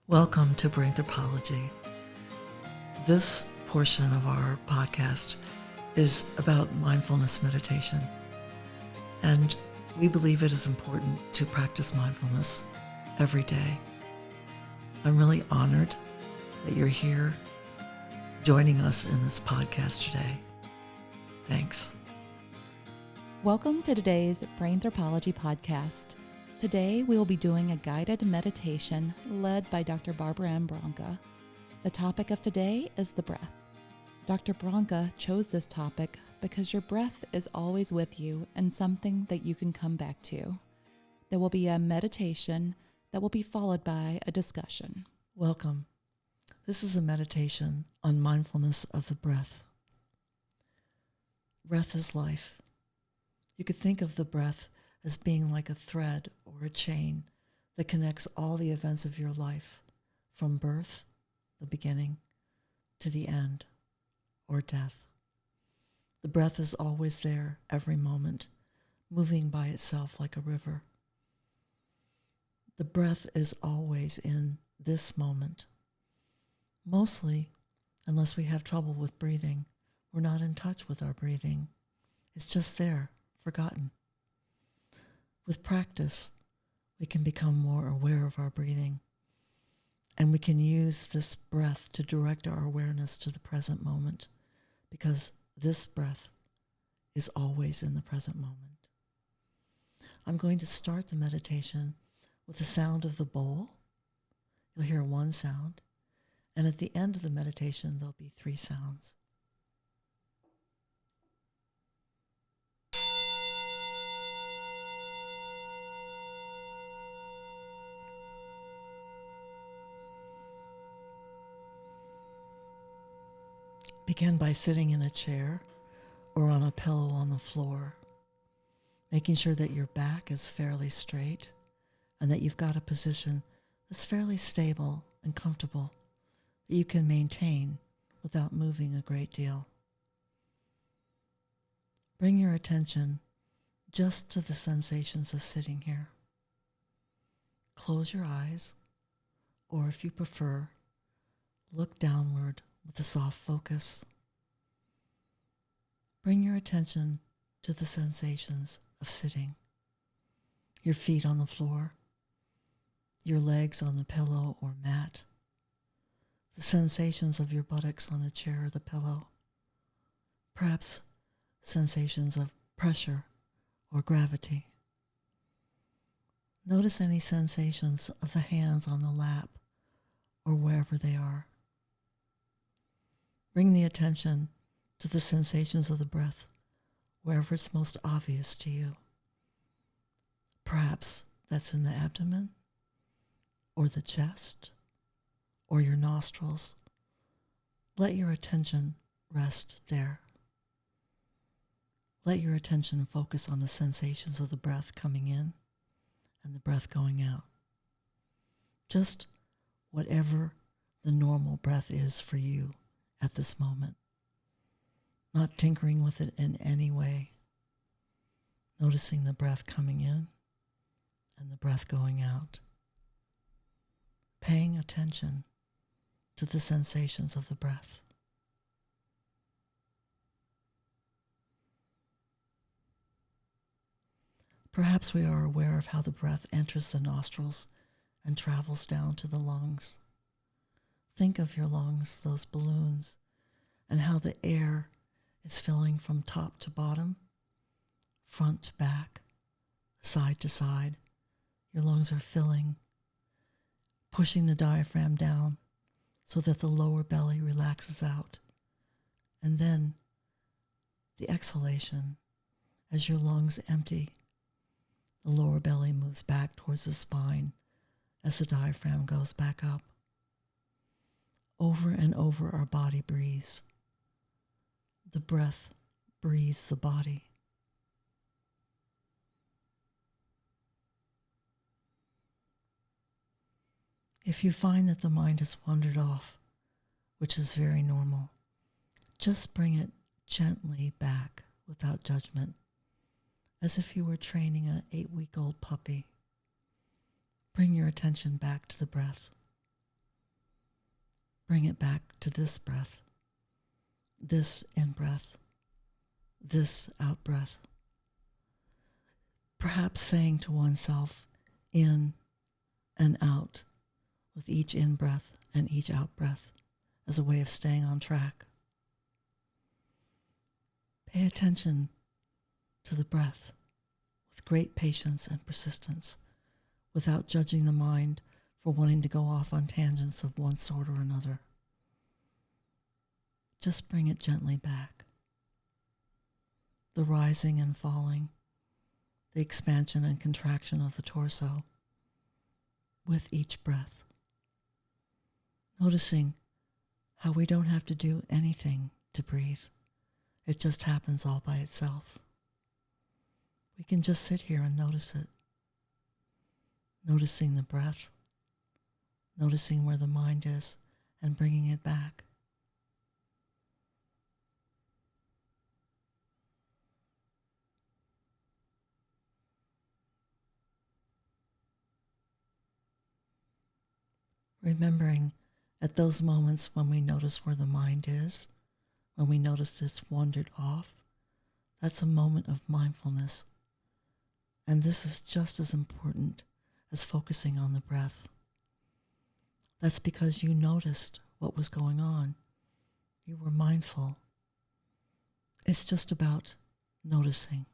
Welcome to Brainthropology. This portion of our podcast is about mindfulness meditation, and we believe it is important to practice mindfulness every day. I'm really honored that you're here joining us in this podcast today. Thanks. Welcome to today's Brainthropology podcast. Today, we will be doing a guided meditation led by Dr. Barbaranne Branca. The topic of today is the breath. Dr. Branca chose this topic because your breath is always with you and something that you can come back to. There will be a meditation that will be followed by a discussion. Welcome. This is a meditation on mindfulness of the breath. Breath is life. You could think of the breath as being like a thread or a chain that connects all the events of your life, from birth, the beginning, to the end, or death. The breath is always there every moment, moving by itself like a river. The breath is always in this moment. Mostly, unless we have trouble with breathing, we're not in touch with our breathing. It's just there, forgotten. With practice, we can become more aware of our breathing, and we can use this breath to direct our awareness to the present moment, because this breath is always in the present moment. I'm going to start the meditation with the sound of the bowl. You'll hear one sound, and at the end of the meditation, there'll be 3 sounds. Begin by sitting in a chair or on a pillow on the floor, making sure that your back is fairly straight and that you've got a position that's fairly stable and comfortable that you can maintain without moving a great deal. Bring your attention just to the sensations of sitting here. Close your eyes, or if you prefer, look downward with a soft focus. Bring your attention to the sensations of sitting. Your feet on the floor, your legs on the pillow or mat, the sensations of your buttocks on the chair or the pillow, perhaps sensations of pressure or gravity. Notice any sensations of the hands on the lap or wherever they are. Bring the attention to the sensations of the breath wherever it's most obvious to you. Perhaps that's in the abdomen, or the chest, or your nostrils. Let your attention rest there. Let your attention focus on the sensations of the breath coming in and the breath going out. Just whatever the normal breath is for you at this moment, not tinkering with it in any way, noticing the breath coming in and the breath going out, paying attention to the sensations of the breath. Perhaps we are aware of how the breath enters the nostrils and travels down to the lungs. Think of your lungs, those balloons, and how the air is filling from top to bottom, front to back, side to side. Your lungs are filling, pushing the diaphragm down so that the lower belly relaxes out. And then the exhalation, as your lungs empty, the lower belly moves back towards the spine as the diaphragm goes back up. Over and over our body breathes. The breath breathes the body. If you find that the mind has wandered off, which is very normal, just bring it gently back without judgment, as if you were training an 8-week-old puppy. Bring your attention back to the breath. bring it back to this breath, this in-breath, this out-breath. Perhaps saying to oneself in and out with each in-breath and each out-breath as a way of staying on track. Pay attention to the breath with great patience and persistence, without judging the mind for wanting to go off on tangents of one sort or another. Just bring it gently back. The rising and falling, the expansion and contraction of the torso with each breath. Noticing how we don't have to do anything to breathe. It just happens all by itself. We can just sit here and notice it. Noticing the breath, noticing where the mind is, and bringing it back. Remembering at those moments when we notice where the mind is, when we notice it's wandered off, that's a moment of mindfulness. And this is just as important as focusing on the breath. That's because you noticed what was going on. You were mindful. It's just about noticing.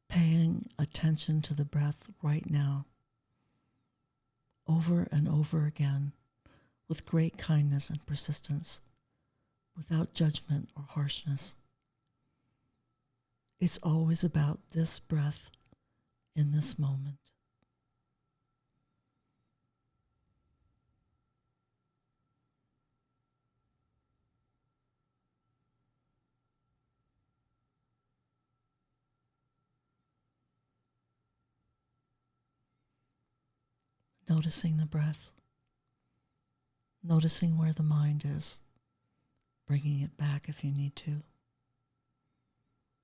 Paying attention to the breath right now, over and over again, with great kindness and persistence, without judgment or harshness. It's always about this breath in this moment. Noticing the breath, noticing where the mind is, bringing it back if you need to,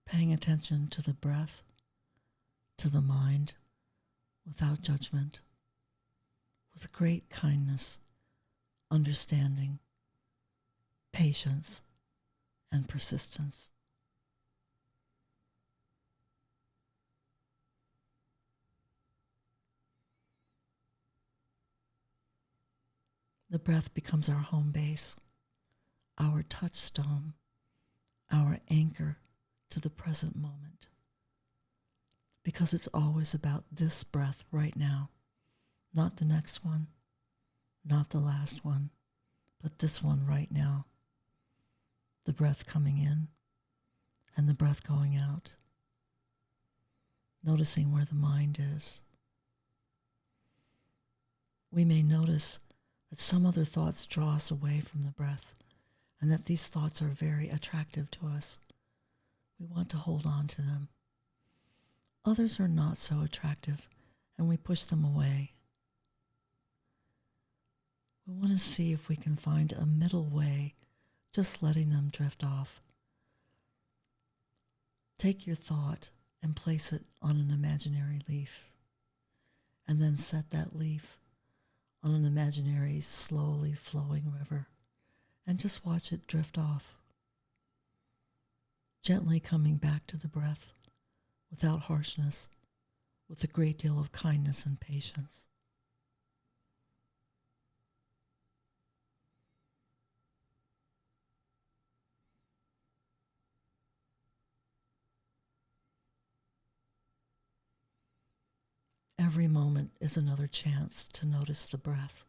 paying attention to the breath, to the mind, without judgment, with great kindness, understanding, patience, and persistence. The breath becomes our home base, our touchstone, our anchor to the present moment. Because it's always about this breath right now, not the next one, not the last one, but this one right now. The breath coming in and the breath going out. Noticing where the mind is. We may notice that some other thoughts draw us away from the breath, and that these thoughts are very attractive to us. We want to hold on to them. Others are not so attractive, and we push them away. We want to see if we can find a middle way, just letting them drift off. Take your thought and place it on an imaginary leaf, and then set that leaf on an imaginary, slowly flowing river, and just watch it drift off, gently coming back to the breath, without harshness, with a great deal of kindness and patience. Every moment is another chance to notice the breath,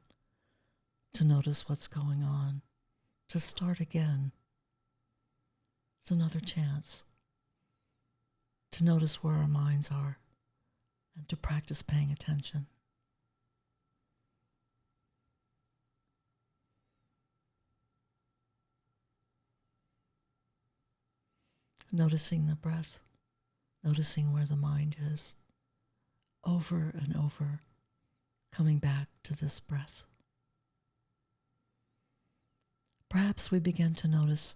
to notice what's going on, to start again. It's another chance to notice where our minds are and to practice paying attention. Noticing the breath, noticing where the mind is, over and over, coming back to this breath. Perhaps we begin to notice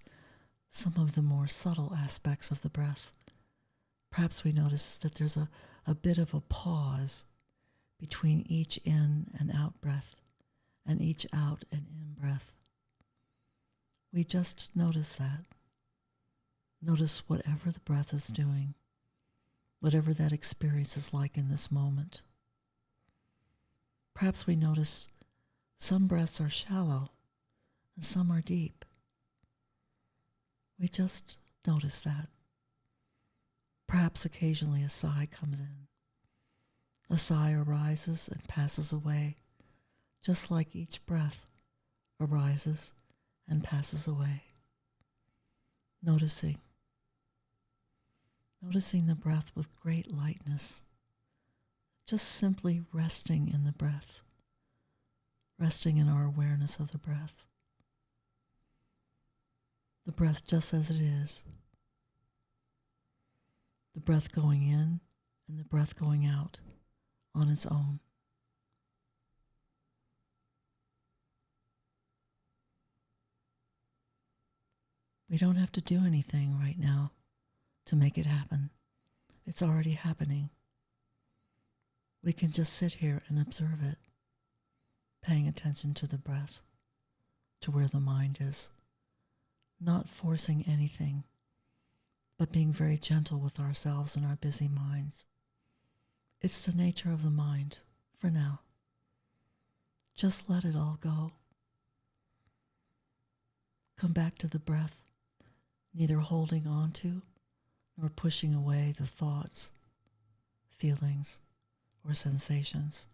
some of the more subtle aspects of the breath. Perhaps we notice that there's a bit of a pause between each in and out breath, and each out and in breath. We just notice that. Notice whatever the breath is doing, whatever that experience is like in this moment. Perhaps we notice some breaths are shallow and some are deep. We just notice that. Perhaps occasionally a sigh comes in. A sigh arises and passes away, just like each breath arises and passes away. Noticing the breath with great lightness, just simply resting in the breath, resting in our awareness of the breath just as it is, the breath going in and the breath going out on its own. We don't have to do anything right now to make it happen. It's already happening. We can just sit here and observe it, paying attention to the breath, to where the mind is, not forcing anything, but being very gentle with ourselves and our busy minds. It's the nature of the mind for now. Just let it all go. Come back to the breath, neither holding on to nor pushing away the thoughts, feelings, or sensations,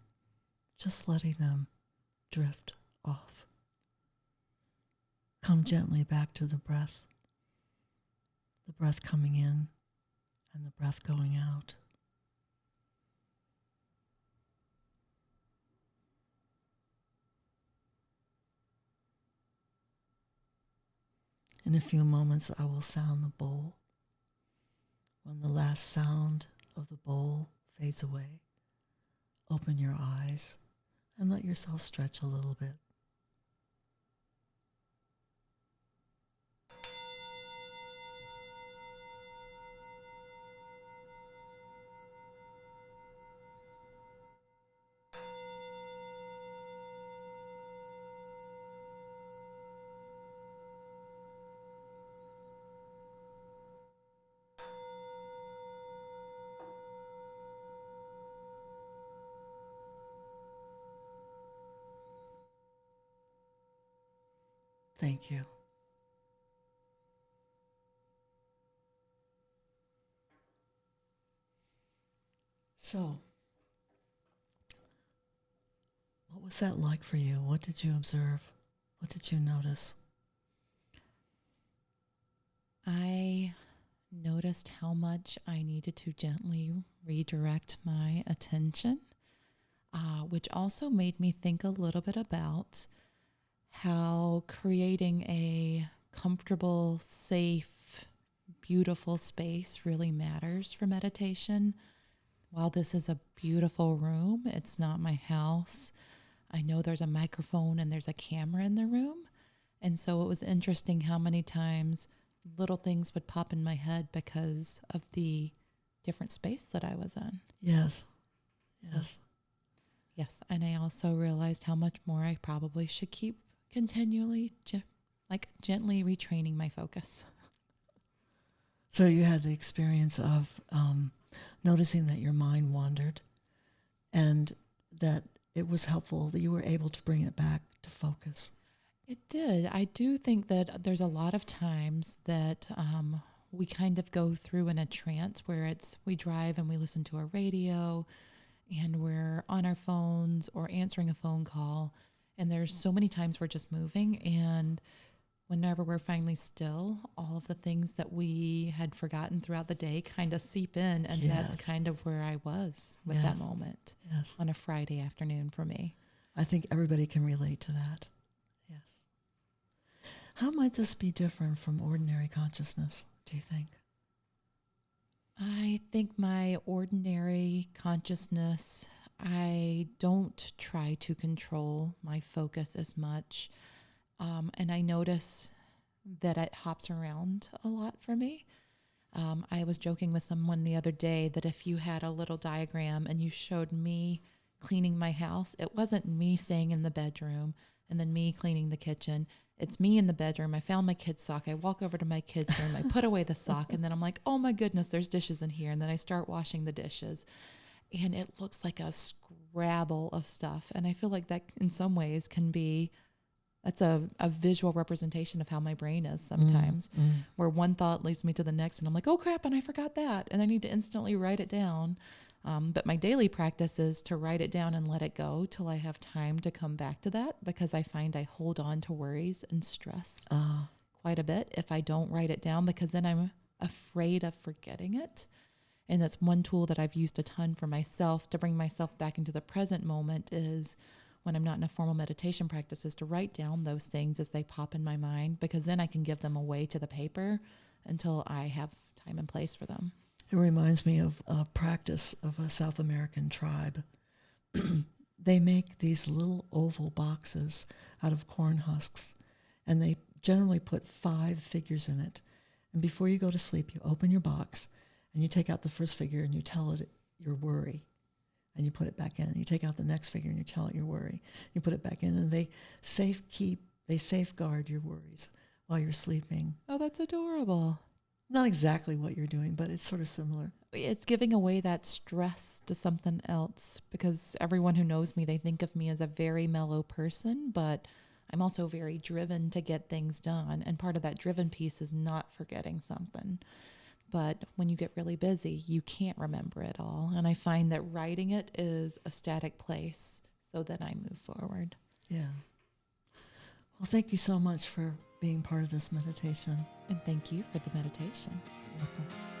just letting them drift off. Come gently back to the breath coming in and the breath going out. In a few moments, I will sound the bowl. When the last sound of the bowl fades away, open your eyes and let yourself stretch a little bit. Thank you. So, what was that like for you? What did you observe? What did you notice? I noticed how much I needed to gently redirect my attention, which also made me think a little bit about how creating a comfortable, safe, beautiful space really matters for meditation. While this is a beautiful room, it's not my house. I know there's a microphone and there's a camera in the room. And so it was interesting how many times little things would pop in my head because of the different space that I was in. Yes. Yes. Yes. And I also realized how much more I probably should keep continually gently retraining my focus. So you had the experience of noticing that your mind wandered and that it was helpful that you were able to bring it back to focus. It did. I do think that there's a lot of times that we kind of go through in a trance where we drive and we listen to a radio and we're on our phones or answering a phone call. And there's so many times we're just moving, and whenever we're finally still, all of the things that we had forgotten throughout the day kind of seep in, and that's kind of where I was with that moment on a Friday afternoon for me. I think everybody can relate to that. Yes. How might this be different from ordinary consciousness, do you think? I think my ordinary consciousness, I don't try to control my focus as much. And I notice that it hops around a lot for me. I was joking with someone the other day that if you had a little diagram and you showed me cleaning my house, it wasn't me staying in the bedroom and then me cleaning the kitchen. It's me in the bedroom. I found my kid's sock. I walk over to my kid's room. I put away the sock, and then I'm like, oh my goodness, there's dishes in here. And then I start washing the dishes, and it looks like a scrabble of stuff. And I feel like that in some ways that's a visual representation of how my brain is sometimes, where one thought leads me to the next, and I'm like, oh crap, and I forgot that. And I need to instantly write it down. But my daily practice is to write it down and let it go till I have time to come back to that, because I find I hold on to worries and stress quite a bit if I don't write it down, because then I'm afraid of forgetting it. And that's one tool that I've used a ton for myself to bring myself back into the present moment, is when I'm not in a formal meditation practice, is to write down those things as they pop in my mind, because then I can give them away to the paper until I have time and place for them. It reminds me of a practice of a South American tribe. They make these little oval boxes out of corn husks, and they generally put 5 figures in it. And before you go to sleep, you open your box, and you take out the first figure, and you tell it your worry, and you put it back in. And you take out the next figure, and you tell it your worry. You put it back in, and they safeguard your worries while you're sleeping. Oh, that's adorable. Not exactly what you're doing, but it's sort of similar. It's giving away that stress to something else, because everyone who knows me, they think of me as a very mellow person, but I'm also very driven to get things done. And part of that driven piece is not forgetting something. But when you get really busy, you can't remember it all. And I find that writing it is a static place, so that I move forward. Yeah. Well, thank you so much for being part of this meditation. And thank you for the meditation. You're welcome.